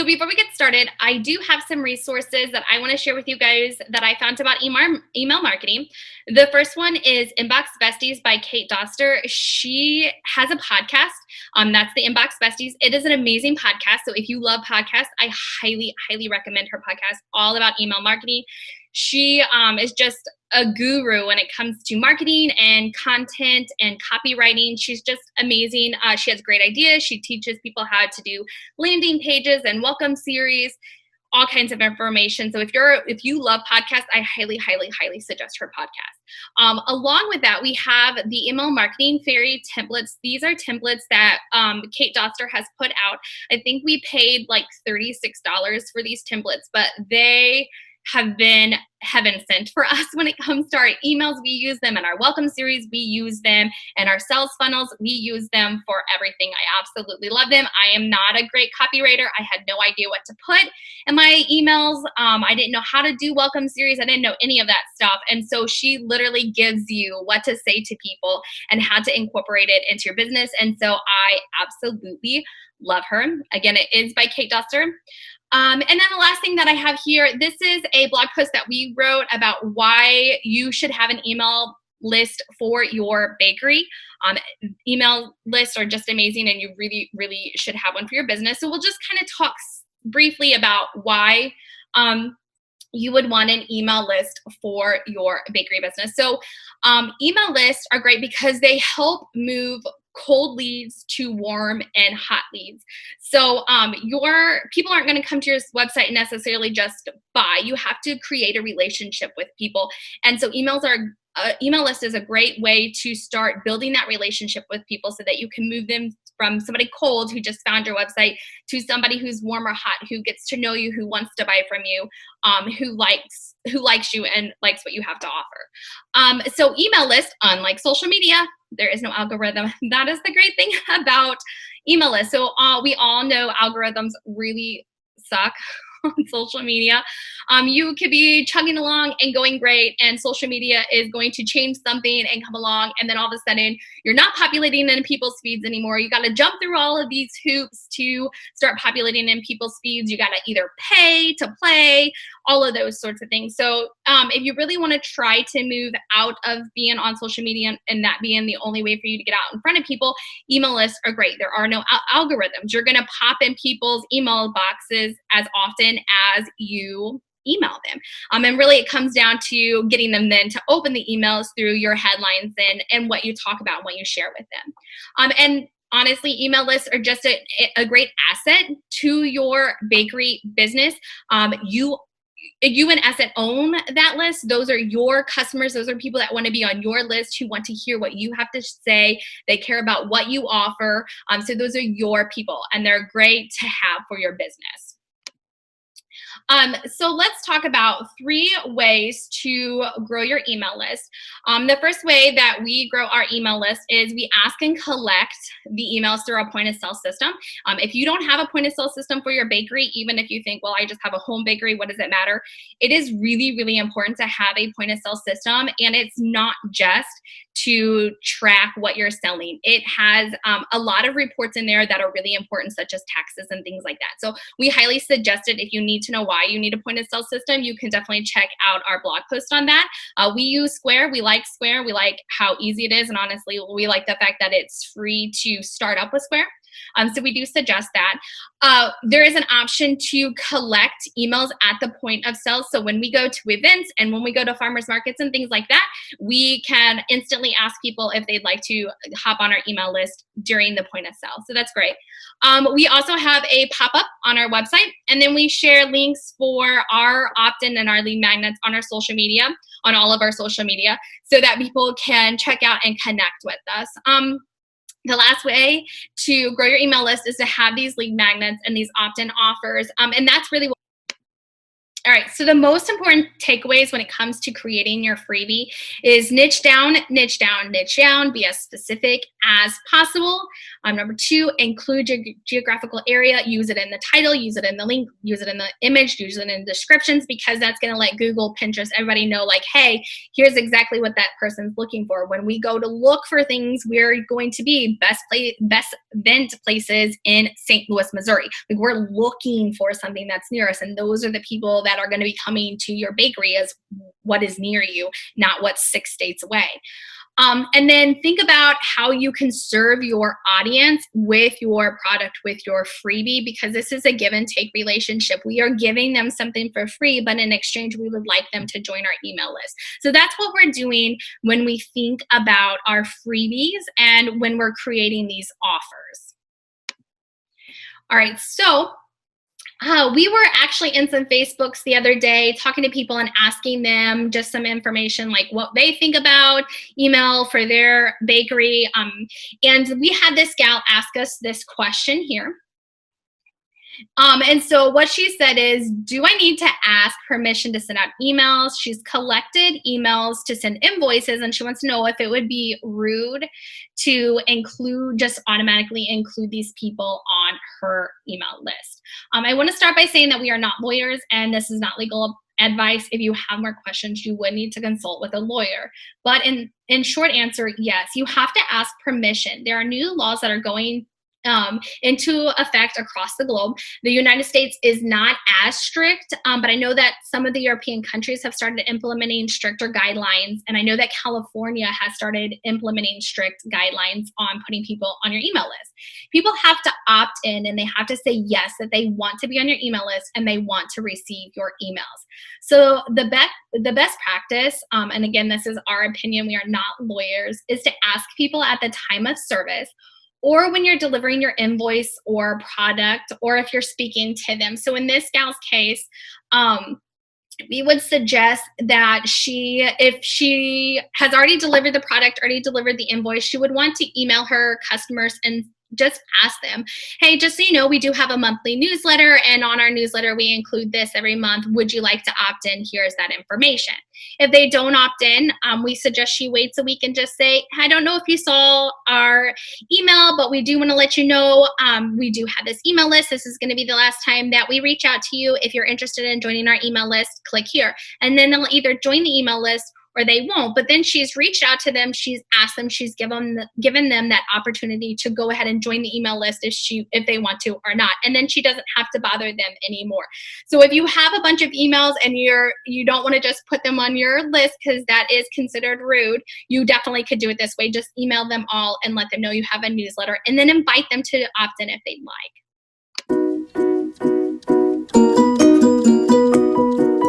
before we get started, I do have some resources that I want to share with you guys that I found about email marketing. The first one is Inbox Besties by Kate Doster. She has a podcast. That's the Inbox Besties. It is an amazing podcast. So if you love podcasts, I highly, highly recommend her podcast all about email marketing. She is just a guru when it comes to marketing and content and copywriting. She's just amazing. She has great ideas. She teaches people how to do landing pages and welcome series, all kinds of information. So if you love podcasts, I highly, highly, highly suggest her podcast. Along with that, we have the Email Marketing Fairy templates. These are templates that Kate Doster has put out. I think we paid like $36 for these templates, but they have been heaven sent for us when it comes to our emails. We use them in our welcome series. We use them in our sales funnels. We use them for everything. I absolutely love them. I am not a great copywriter. I had no idea what to put in my emails. I didn't know how to do welcome series. I didn't know any of that stuff. And so she literally gives you what to say to people and how to incorporate it into your business. And so I absolutely love her. Again, it is by Kate Doster. And then the last thing that I have here, this is a blog post that we wrote about why you should have an email list for your bakery. Email lists are just amazing, and you really, really should have one for your business. So we'll just kind of talk briefly about why you would want an email list for your bakery business. So email lists are great because they help move cold leads to warm and hot leads. So your people aren't going to come to your website and necessarily just buy. You have to create a relationship with people. And so email list is a great way to start building that relationship with people so that you can move them from somebody cold who just found your website to somebody who's warm or hot, who gets to know you, who wants to buy from you, who likes you and likes what you have to offer. So email list, unlike social media, there is no algorithm. That is the great thing about email lists. So we all know algorithms really suck on social media. You could be chugging along and going great, and social media is going to change something and come along, and then all of a sudden you're not populating in people's feeds anymore. You got to jump through all of these hoops to start populating in people's feeds. You got to either pay to play, all of those sorts of things. So if you really want to try to move out of being on social media and that being the only way for you to get out in front of people, email lists are great. There are no algorithms. You're going to pop in people's email boxes as often as you email them. And really it comes down to getting them then to open the emails through your headlines and what you talk about and what you share with them. And honestly, email lists are just a great asset to your bakery business. You in essence own that list. Those are your customers. Those are people that want to be on your list, who want to hear what you have to say. They care about what you offer. So those are your people, and they're great to have for your business. So let's talk about 3 ways to grow your email list. The first way that we grow our email list is we ask and collect the emails through our point of sale system. If you don't have a point of sale system for your bakery, even if you think, well, I just have a home bakery, what does it matter? It is really, really important to have a point of sale system, and it's not just to track what you're selling. It has a lot of reports in there that are really important, such as taxes and things like that. So we highly suggest it. If you need to know why you need a point of sale system, you can definitely check out our blog post on that. We use Square. We like Square. We like how easy it is. And honestly, we like the fact that it's free to start up with Square. So we do suggest that. There is an option to collect emails at the point of sale. So when we go to events and when we go to farmers markets and things like that, we can instantly ask people if they'd like to hop on our email list during the point of sale. So that's great. We also have a pop-up on our website, and then we share links for our opt-in and our lead magnets on our social media, on all of our social media, so that people can check out and connect with us. The last way to grow your email list is to have these lead magnets and these opt-in offers. And that's really what All right, so the most important takeaways when it comes to creating your freebie is niche down, niche down, niche down, be as specific as possible. Number 2, include your geographical area, use it in the title, use it in the link, use it in the image, use it in descriptions, because that's gonna let Google, Pinterest, everybody know like, hey, here's exactly what that person's looking for. When we go to look for things, we're going to be best event places in St. Louis, Missouri. Like, we're looking for something that's near us, and those are the people that are going to be coming to your bakery as what is near you, not what's 6 states away. And then think about how you can serve your audience with your product, with your freebie, because this is a give and take relationship. We are giving them something for free, but in exchange, we would like them to join our email list. So that's what we're doing when we think about our freebies and when we're creating these offers. All right, so we were actually in some Facebooks the other day talking to people and asking them just some information like what they think about email for their bakery. And we had this gal ask us this question here. And so what she said is, do I need to ask permission to send out emails? She's collected emails to send invoices, and she wants to know if it would be rude to just automatically include these people on her email list. I want to start by saying that we are not lawyers, and this is not legal advice. If you have more questions, you would need to consult with a lawyer. But in short answer, yes, you have to ask permission. There are new laws that are going into effect across the globe. The United States is not as strict, but I know that some of the European countries have started implementing stricter guidelines, and I know that California has started implementing strict guidelines on putting people on your email list. People have to opt in, and they have to say yes, that they want to be on your email list and they want to receive your emails. So the best practice, and again, this is our opinion, we are not lawyers, is to ask people at the time of service, or when you're delivering your invoice or product, or if you're speaking to them. So in this gal's case, we would suggest that if she has already delivered the product, already delivered the invoice, she would want to email her customers and just ask them, hey, just so you know, we do have a monthly newsletter, and on our newsletter, we include this every month. Would you like to opt in? Here's that information. If they don't opt in, we suggest she waits a week and just say, I don't know if you saw our email, but we do want to let you know we do have this email list. This is going to be the last time that we reach out to you. If you're interested in joining our email list, click here. And then they'll either join the email list or they won't. But then she's reached out to them, she's asked them, she's given them that opportunity to go ahead and join the email list if they want to or not. And then she doesn't have to bother them anymore. So if you have a bunch of emails and you don't want to just put them on your list because that is considered rude, you definitely could do it this way. Just email them all and let them know you have a newsletter, and then invite them to opt in if they'd like.